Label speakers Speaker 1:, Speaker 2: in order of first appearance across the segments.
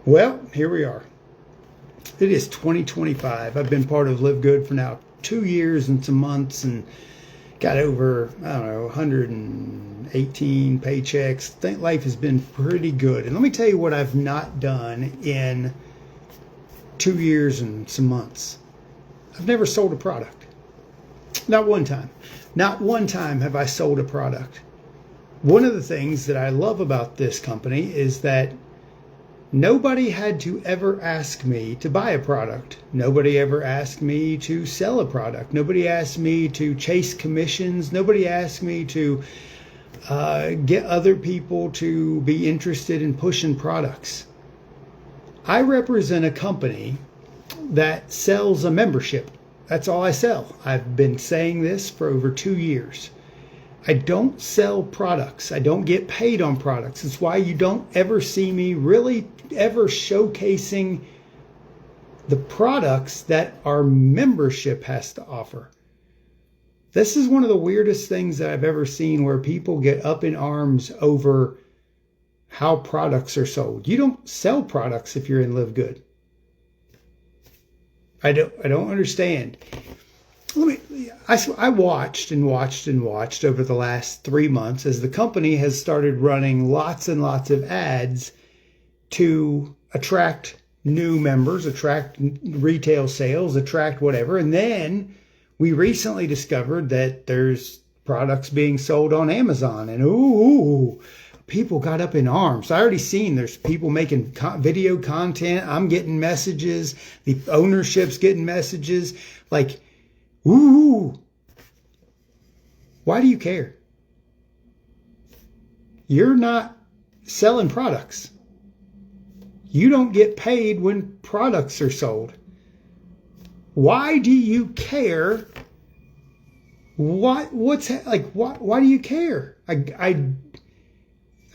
Speaker 1: Well, here we are. It is 2025. I've been part of LiveGood for now 2 years and some months and got over, 118 paychecks. I think life has been pretty good. And let me tell you what I've not done in 2 years and some months. I've never sold a product. Not one time. Not one time have I sold a product. One of the things that I love about this company is that nobody had to ever ask me to buy a product. Nobody ever asked me to sell a product. Nobody asked me to chase commissions. Nobody asked me to get other people to be interested in pushing products. I represent a company that sells a membership. That's all I sell. I've been saying this for over 2 years. I don't sell products. I don't get paid on products. It's why you don't ever see me really ever showcasing the products that our membership has to offer. This is one of the weirdest things that I've ever seen, where people get up in arms over how products are sold. You don't sell products if you're in LiveGood. I don't understand. I watched over the last 3 months as the company has started running lots and lots of ads to attract new members, attract retail sales, attract whatever. And then we recently discovered that there's products being sold on Amazon, and people got up in arms. I already seen there's people making video content. I'm getting messages. The ownership's getting messages like, why do you care? You're not selling products. You don't get paid when products are sold. Why do you care? Why do you care? I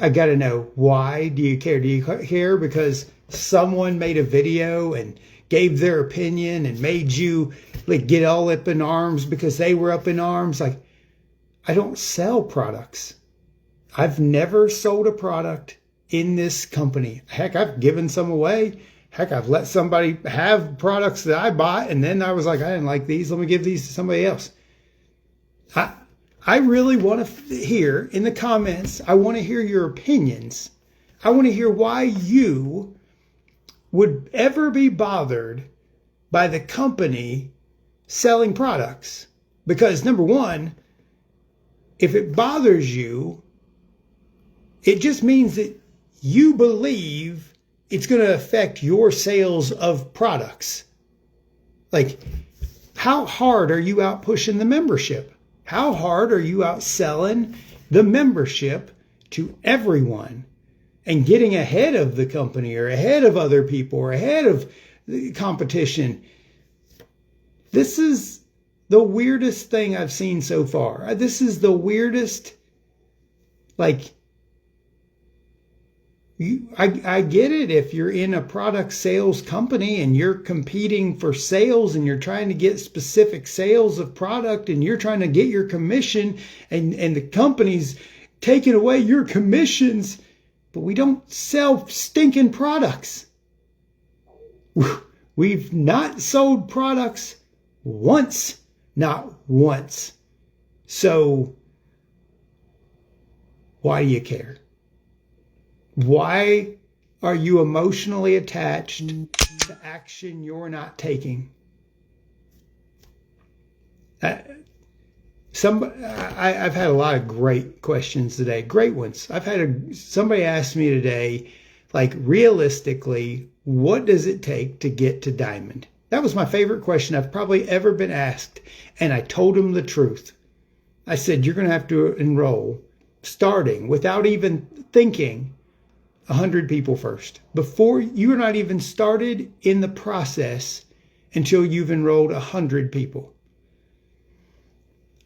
Speaker 1: got to know, why do you care? Do you care because someone made a video and gave their opinion and made you get all up in arms because they were up in arms? I don't sell products. I've never sold a product in this company. Heck, I've given some away. Heck, I've let somebody have products that I bought, and then I was like, I didn't like these. Let me give these to somebody else. I really want to hear in the comments, I want to hear your opinions. I want to hear why you would ever be bothered by the company selling products. Because number one, if it bothers you, it just means that you believe it's going to affect your sales of products. How hard are you out pushing the membership? How hard are you out selling the membership to everyone and getting ahead of the company or ahead of other people or ahead of the competition? This is the weirdest thing I've seen so far. This is the weirdest, I get it if you're in a product sales company and you're competing for sales and you're trying to get specific sales of product and you're trying to get your commission and the company's taking away your commissions, but we don't sell stinking products. We've not sold products once, not once. So why do you care? Why are you emotionally attached to action you're not taking? I've had a lot of great questions today, great ones. Somebody asked me today, realistically, what does it take to get to diamond? That was my favorite question I've probably ever been asked. And I told them the truth. I said, you're going to have to enroll, starting without even thinking, 100 people first. Before you're not even started in the process until you've enrolled 100 people.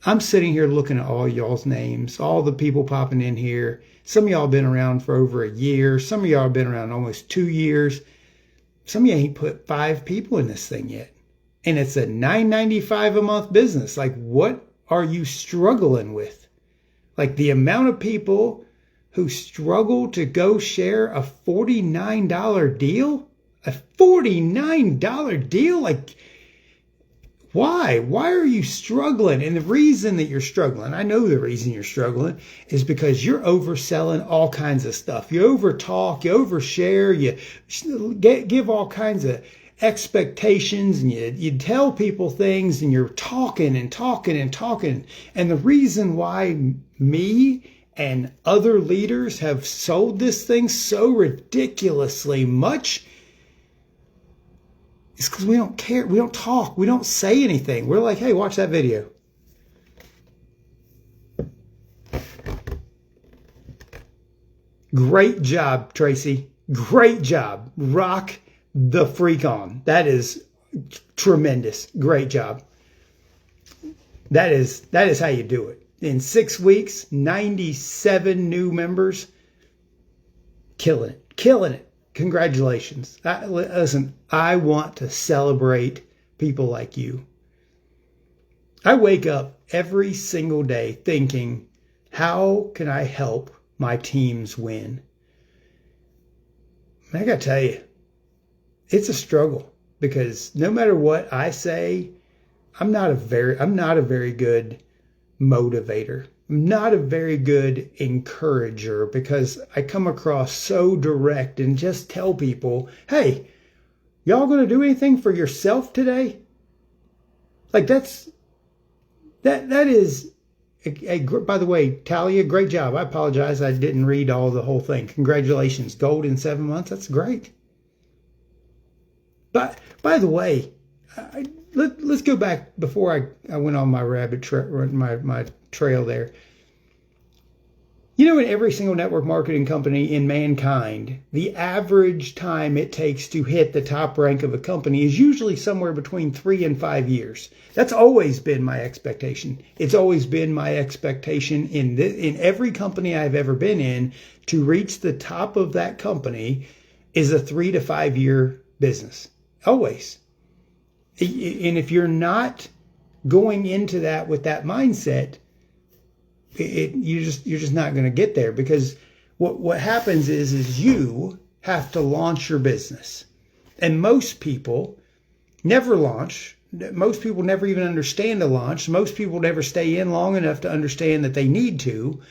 Speaker 1: I'm sitting here looking at all y'all's names, all the people popping in here. Some of y'all have been around for over a year. Some of y'all have been around almost 2 years. Some of you ain't put 5 people in this thing yet. And it's a $9.95 a month business. What are you struggling with? The amount of people who struggle to go share a $49 deal? A $49 deal? Like, why? Why are you struggling? And the reason that you're struggling, I know the reason you're struggling, is because you're overselling all kinds of stuff. You overtalk, you overshare, you give all kinds of expectations, and you tell people things, and you're talking and talking and talking. And the reason why me and other leaders have sold this thing so ridiculously much is because we don't care. We don't talk. We don't say anything. We're like, hey, watch that video. Great job, Tracy. Great job. Rock the freak on. That is tremendous. Great job. That is how you do it. In 6 weeks, 97 new members. Killing it. Killing it. Congratulations. Listen, I want to celebrate people like you. I wake up every single day thinking, how can I help my teams win? And I got to tell you, it's a struggle, because no matter what I say, I'm not a very good motivator. I'm not a very good encourager, because I come across so direct and just tell people, hey, y'all going to do anything for yourself today? Like that is by the way, Talia, great job. I apologize. I didn't read the whole thing. Congratulations. Gold in 7 months. That's great. But by the way, let's go back before I went on my my trail there. You know, in every single network marketing company in mankind, the average time it takes to hit the top rank of a company is usually somewhere between 3 and 5 years. That's always been my expectation. It's always been my expectation in every company I've ever been in, to reach the top of that company is a 3 to 5 year business. Always. And if you're not going into that with that mindset, you're just not going to get there, because what happens is you have to launch your business, and most people never launch. Most people never even understand a launch. Most people never stay in long enough to understand that they need to.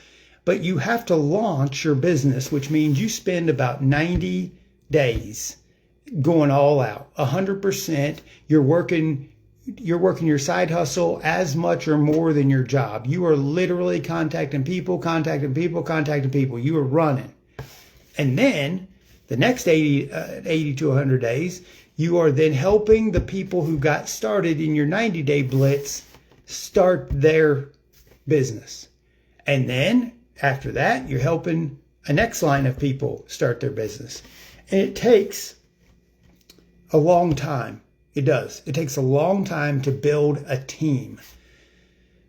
Speaker 1: But you have to launch your business, which means you spend about 90 days going all out, 100%. You're working your side hustle as much or more than your job. You are literally contacting people. You are running. And then the next 80 to 100 days, you are then helping the people who got started in your 90-day blitz start their business. And then after that, you're helping a next line of people start their business. And it takes a long time. It does. It takes a long time to build a team.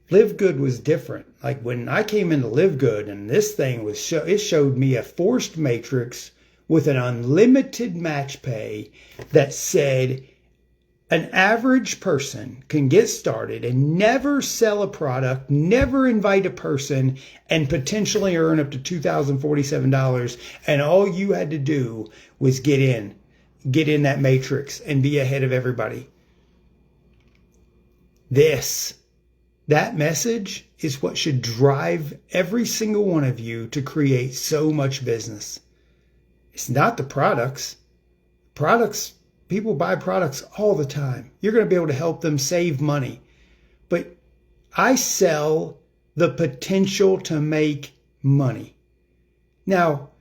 Speaker 1: LiveGood was different. Like when I came into LiveGood, and this thing it showed me a forced matrix with an unlimited match pay that said an average person can get started and never sell a product, never invite a person, and potentially earn up to $2,047. And all you had to do was get in that matrix and be ahead of everybody. That message is what should drive every single one of you to create so much business. It's not the products. People buy products all the time. You're going to be able to help them save money. But I sell the potential to make money. Now,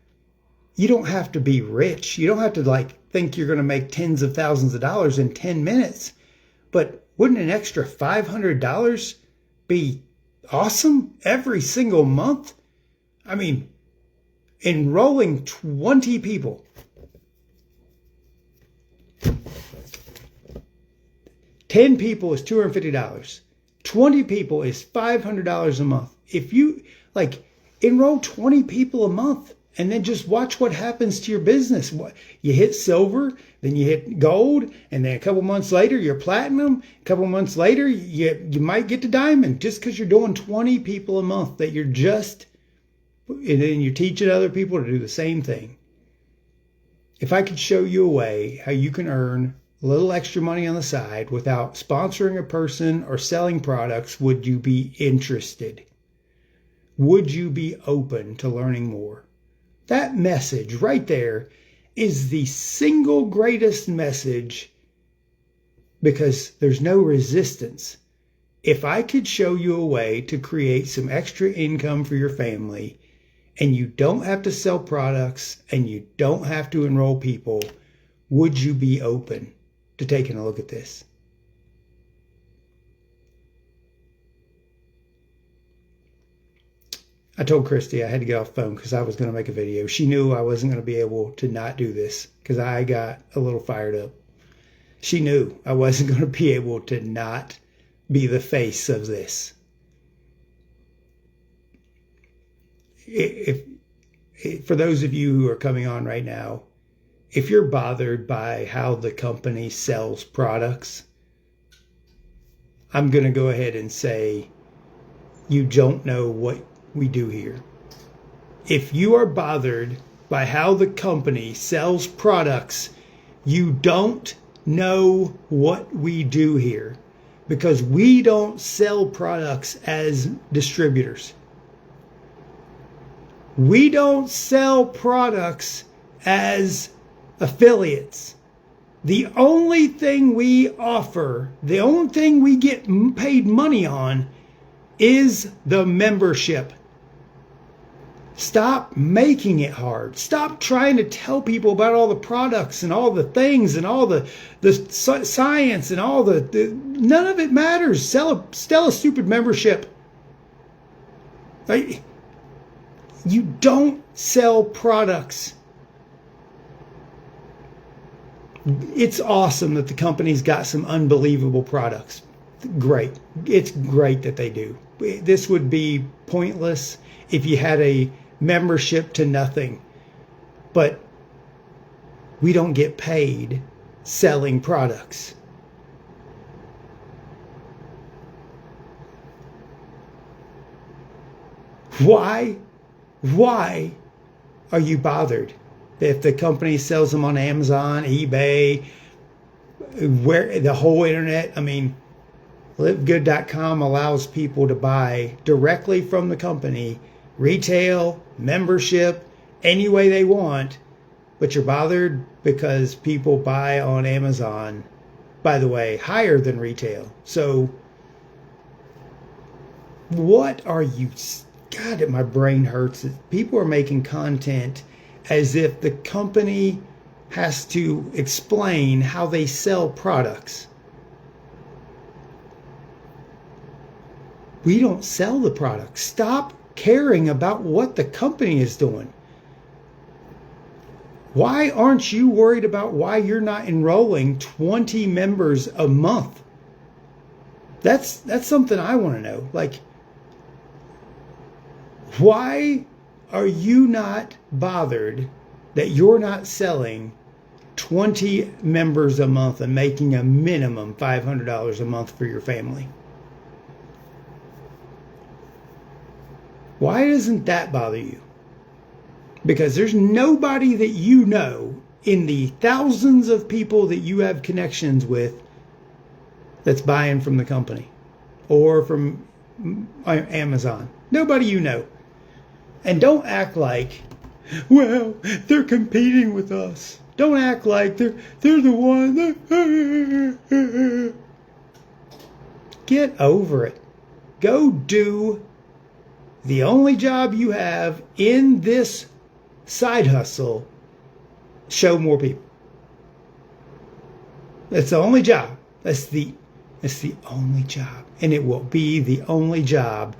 Speaker 1: you don't have to be rich. You don't have to think you're going to make tens of thousands of dollars in 10 minutes. But wouldn't an extra $500 be awesome every single month? I mean, enrolling 20 people. 10 people is $250. 20 people is $500 a month. If you enroll 20 people a month, and then just watch what happens to your business. You hit silver, then you hit gold, and then a couple months later, you're platinum. A couple months later, you might get to diamond, just because you're doing 20 people a month that you're just and then you're teaching other people to do the same thing. If I could show you a way how you can earn a little extra money on the side without sponsoring a person or selling products, would you be interested? Would you be open to learning more? That message right there is the single greatest message, because there's no resistance. If I could show you a way to create some extra income for your family, and you don't have to sell products and you don't have to enroll people, would you be open to taking a look at this? I told Christy I had to get off the phone because I was going to make a video. She knew I wasn't going to be able to not do this because I got a little fired up. She knew I wasn't going to be able to not be the face of this. For those of you who are coming on right now, if you're bothered by how the company sells products, I'm going to go ahead and say you don't know what we do here. If you are bothered by how the company sells products, you don't know what we do here, because we don't sell products as distributors. We don't sell products as affiliates. The only thing we offer, the only thing we get paid money on, is the membership. Stop making it hard. Stop trying to tell people about all the products and all the things and all the science and all the none of it matters. Sell a stupid membership. Right? You don't sell products. It's awesome that the company's got some unbelievable products. Great. It's great that they do. This would be pointless if you had a membership to nothing. But we don't get paid selling products. Why are you bothered if the company sells them on Amazon, eBay, where the whole internet? I mean, LiveGood.com allows people to buy directly from the company, retail, membership, any way they want, but you're bothered because people buy on Amazon, by the way, higher than retail. So what are you... God, my brain hurts. People are making content as if the company has to explain how they sell products. We don't sell the products. Stop caring about what the company is doing. Why aren't you worried about why you're not enrolling 20 members a month? That's something I want to know. Like, why are you not bothered that you're not selling 20 members a month and making a minimum $500 a month for your family? Why doesn't that bother you? Because there's nobody that you know in the thousands of people that you have connections with that's buying from the company or from Amazon. Nobody you know. And don't act like, well, they're competing with us. Don't act like they're the one. Get over it. Go do the only job you have in this side hustle. Show more people. That's the only job. That's the only job. And it will be the only job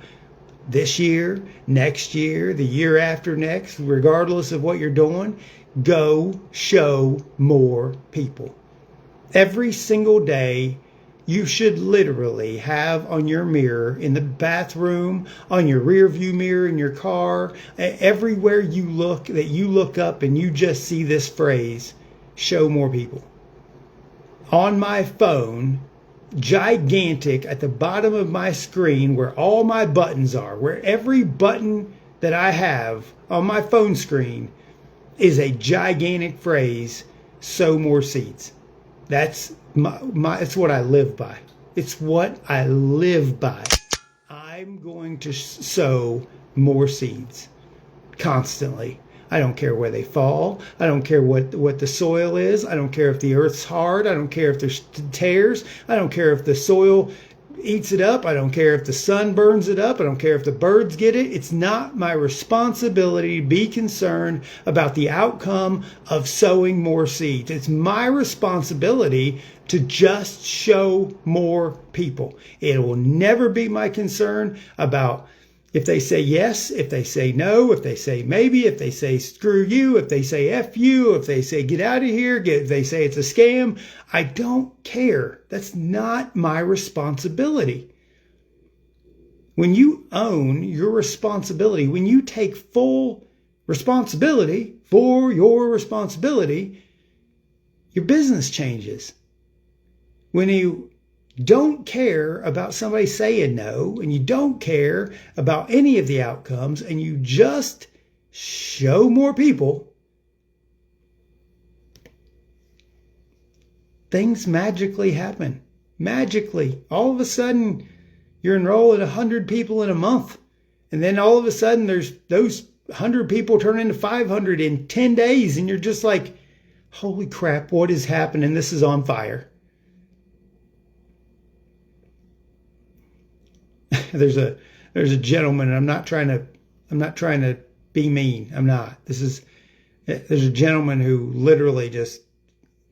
Speaker 1: this year, next year, the year after next, regardless of what you're doing. Go show more people. Every single day, you should literally have on your mirror, in the bathroom, on your rear view mirror in your car, everywhere you look, that you look up and you just see this phrase, show more people. On my phone, gigantic at the bottom of my screen, where all my buttons are, where every button that I have on my phone screen is a gigantic phrase, sow more seeds. That's it's what I live by. It's what I live by. I'm going to sow more seeds constantly. I don't care where they fall. I don't care what the soil is. I don't care if the earth's hard. I don't care if there's tears. I don't care if the soil eats it up. I don't care if the sun burns it up. I don't care if the birds get it. It's not my responsibility to be concerned about the outcome of sowing more seeds. It's my responsibility to just show more people. It will never be my concern about if they say yes, if they say no, if they say maybe, if they say screw you, if they say F you, if they say get out of here, if they say it's a scam. I don't care. That's not my responsibility. When you own your responsibility, when you take full responsibility for your responsibility, your business changes. When you don't care about somebody saying no, and you don't care about any of the outcomes, and you just show more people, things magically happen. Magically. All of a sudden, you're enrolling 100 people in a month. And then all of a sudden, there's those 100 people turn into 500 in 10 days. And you're just like, holy crap, what is happening? This is on fire. There's a gentleman, and I'm not trying to be mean. I'm not. There's a gentleman who literally just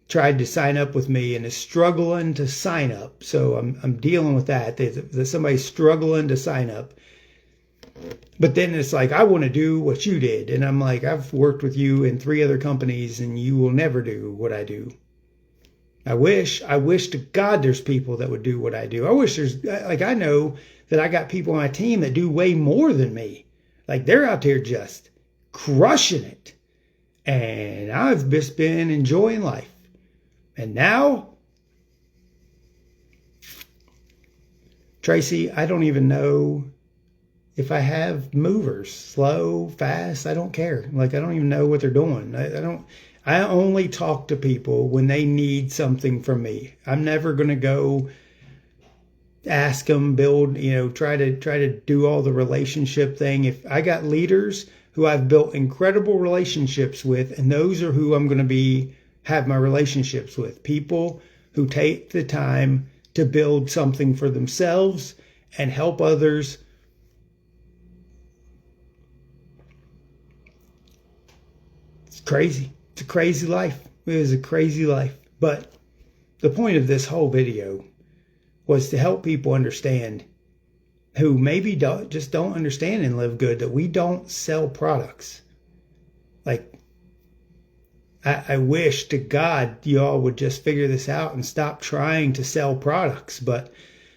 Speaker 1: tried to sign up with me and is struggling to sign up. So I'm dealing with that. There's somebody struggling to sign up. But then it's like, I want to do what you did. And I'm like, I've worked with you in 3 other companies and you will never do what I do. I wish to God there's people that would do what I do. I wish I know that I got people on my team that do way more than me. Like they're out there just crushing it. And I've just been enjoying life. And now, Tracy, I don't even know if I have movers, slow, fast. I don't care. Like I don't even know what they're doing. I only talk to people when they need something from me. I'm never going to go ask them, build, try to do all the relationship thing. If I got leaders who I've built incredible relationships with, and those are who I'm going to have my relationships with. People who take the time to build something for themselves and help others. It's crazy. It's a crazy life. It is a crazy life. But the point of this whole video was to help people understand who maybe just don't understand in LiveGood that we don't sell products. Like, I wish to God y'all would just figure this out and stop trying to sell products. But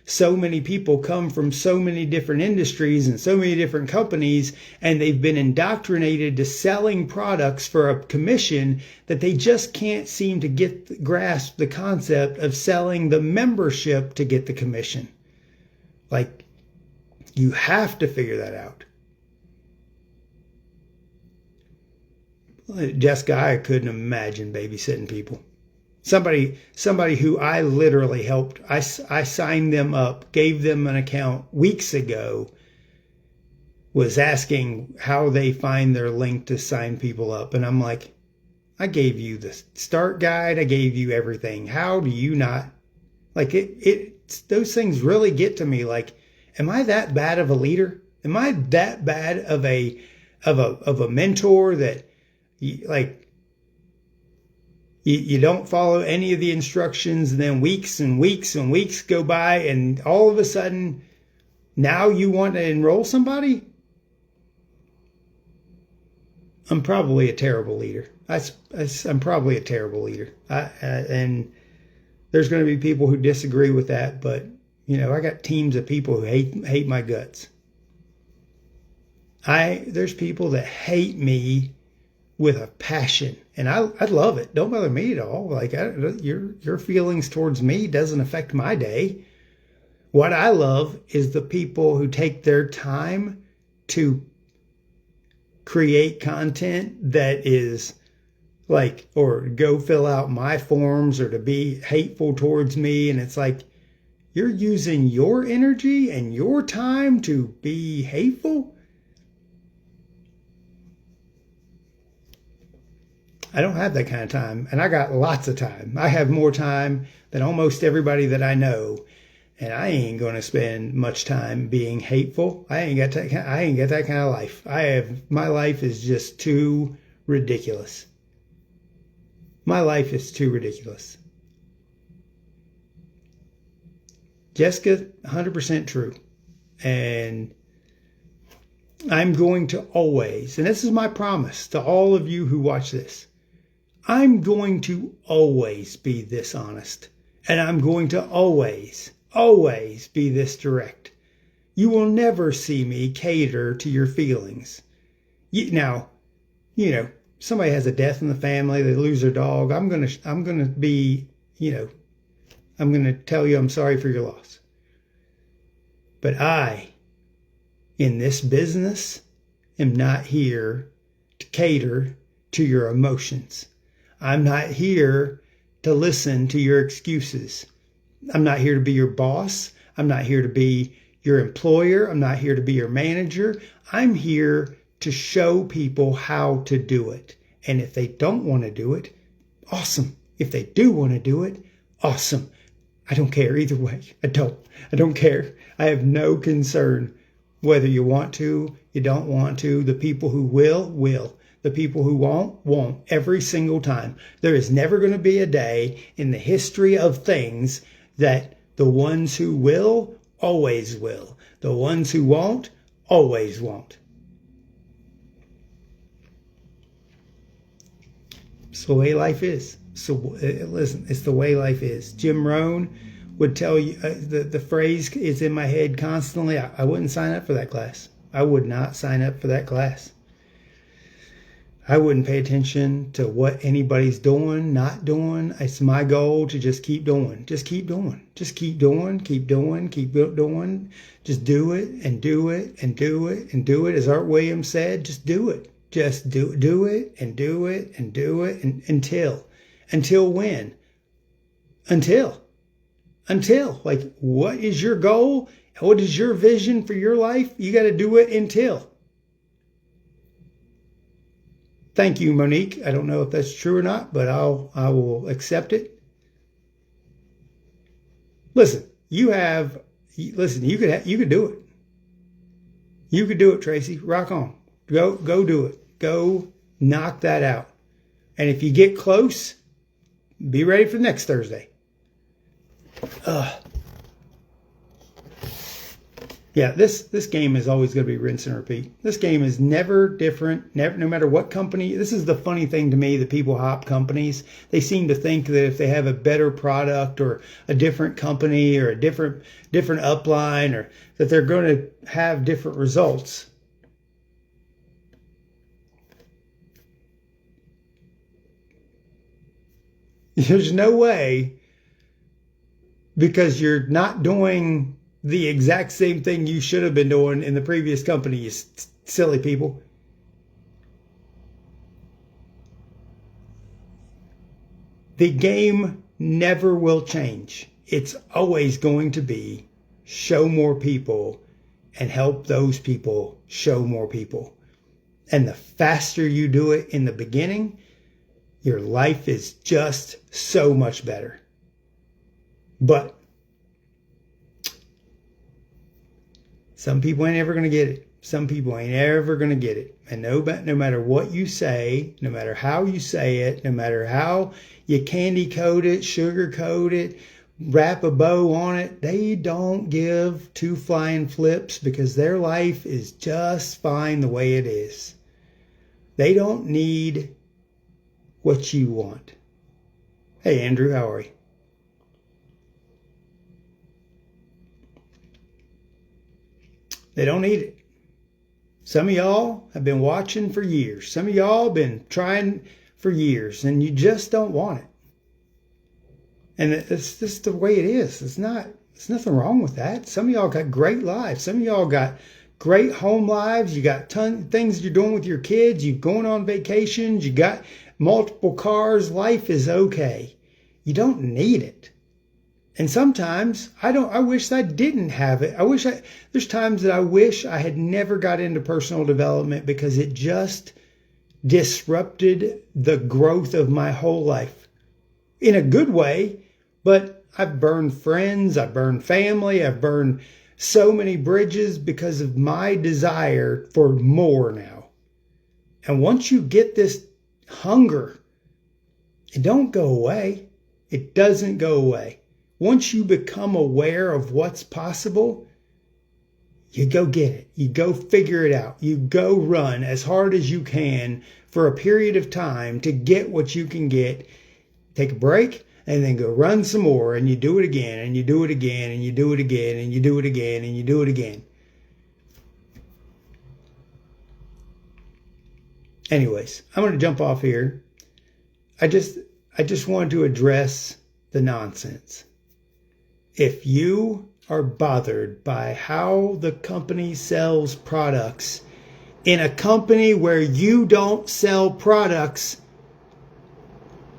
Speaker 1: so many people come from so many different industries and so many different companies, and they've been indoctrinated to selling products for a commission that they just can't seem to grasp the concept of selling the membership to get the commission. Like, you have to figure that out. Jessica, I couldn't imagine babysitting people. Somebody who I literally helped, I signed them up, gave them an account weeks ago, was asking how they find their link to sign people up. And I'm like, I gave you the start guide. I gave you everything. How do you not? Like those things really get to me. Like, am I that bad of a leader? Am I that bad of a mentor that you don't follow any of the instructions, and then weeks and weeks and weeks go by, and all of a sudden now you want to enroll somebody? I'm probably a terrible leader. I'm probably a terrible leader. And there's going to be people who disagree with that, but I got teams of people who hate my guts. There's people that hate me with a passion, and I love it. Don't bother me at all. Like your feelings towards me doesn't affect my day. What I love is the people who take their time to create content that is like, or go fill out my forms, or to be hateful towards me. And it's like, you're using your energy and your time to be hateful? I don't have that kind of time, and I got lots of time. I have more time than almost everybody that I know, and I ain't going to spend much time being hateful. I ain't got that kind of life. My life is just too ridiculous. My life is too ridiculous. Jessica, 100% true. And I'm going to always, and this is my promise to all of you who watch this, I'm going to always be this honest. And I'm going to always be this direct. You will never see me cater to your feelings. Now, somebody has a death in the family, they lose their dog. I'm going to be, I'm going to tell you I'm sorry for your loss. But I, in this business, am not here to cater to your emotions. I'm not here to listen to your excuses. I'm not here to be your boss. I'm not here to be your employer. I'm not here to be your manager. I'm here to show people how to do it. And if they don't want to do it, awesome. If they do want to do it, awesome. I don't care either way. I don't care. I have no concern whether you want to, you don't want to. The people who will. The people who won't every single time. There is never going to be a day in the history of things that the ones who will, always will. The ones who won't, always won't. It's the way life is. So listen, it's the way life is. Jim Rohn would tell you, the phrase is in my head constantly, I wouldn't sign up for that class. I would not sign up for that class. I wouldn't pay attention to what anybody's doing, not doing. It's my goal to just keep doing. Just keep doing. Just keep doing, keep doing, keep doing. Just do it and do it and do it and do it. As Art Williams said, just do it. Just do it and do it and do it and until when? Until. Like, what is your goal? What is your vision for your life? You got to do it until. Thank you, Monique. I don't know if that's true or not, but I will accept it. Listen, you could do it. You could do it, Tracy. Rock on. Go do it. Go knock that out. And if you get close, be ready for next Thursday. Yeah, this game is always going to be rinse and repeat. This game is never different, no matter what company. This is the funny thing to me, the people hop companies. They seem to think that if they have a better product or a different company or a different upline, or that they're going to have different results. There's no way, because you're not doing the exact same thing you should have been doing in the previous company, you silly people. The game never will change. It's always going to be show more people and help those people show more people. And the faster you do it in the beginning, your life is just so much better. But some people ain't ever going to get it. Some people ain't ever going to get it. And no matter what you say, no matter how you say it, no matter how you candy coat it, sugar coat it, wrap a bow on it, they don't give two flying flips, because their life is just fine the way it is. They don't need what you want. Hey, Andrew, how are you? They don't need it. Some of y'all have been watching for years. Some of y'all have been trying for years, and you just don't want it. And it's just the way it is. There's nothing wrong with that. Some of y'all got great lives. Some of y'all got great home lives. You got things you're doing with your kids. You're going on vacations. You got multiple cars. Life is okay. You don't need it. And sometimes I wish I didn't have it. There's times that I wish I had never got into personal development because it just disrupted the growth of my whole life in a good way. But I've burned friends, I've burned family, I've burned so many bridges because of my desire for more now. And once you get this hunger, it don't go away. It doesn't go away. Once you become aware of what's possible, you go get it. You go figure it out. You go run as hard as you can for a period of time to get what you can get. Take a break and then go run some more, and you do it again, and you do it again, and you do it again, and you do it again, and you do it again. Anyways, I'm going to jump off here. I just wanted to address the nonsense. If you are bothered by how the company sells products in a company where you don't sell products,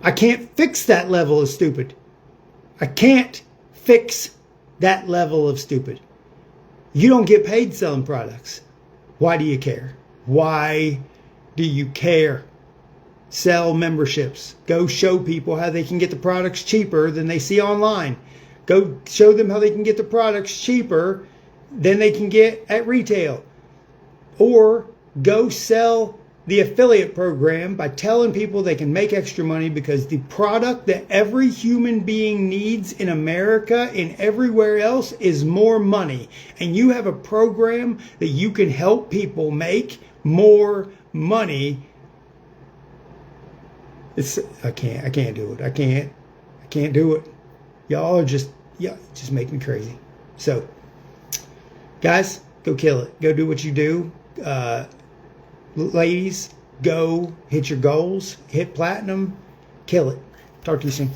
Speaker 1: I can't fix that level of stupid. I can't fix that level of stupid. You don't get paid selling products. Why do you care? Why do you care? Sell memberships. Go show people how they can get the products cheaper than they see online. Go show them how they can get the products cheaper than they can get at retail. Or go sell the affiliate program by telling people they can make extra money because the product that every human being needs in America and everywhere else is more money. And you have a program that you can help people make more money. I can't do it. I can't do it. Y'all are just make me crazy. So, guys, go kill it. Go do what you do. Ladies, go hit your goals. Hit platinum. Kill it. Talk to you soon.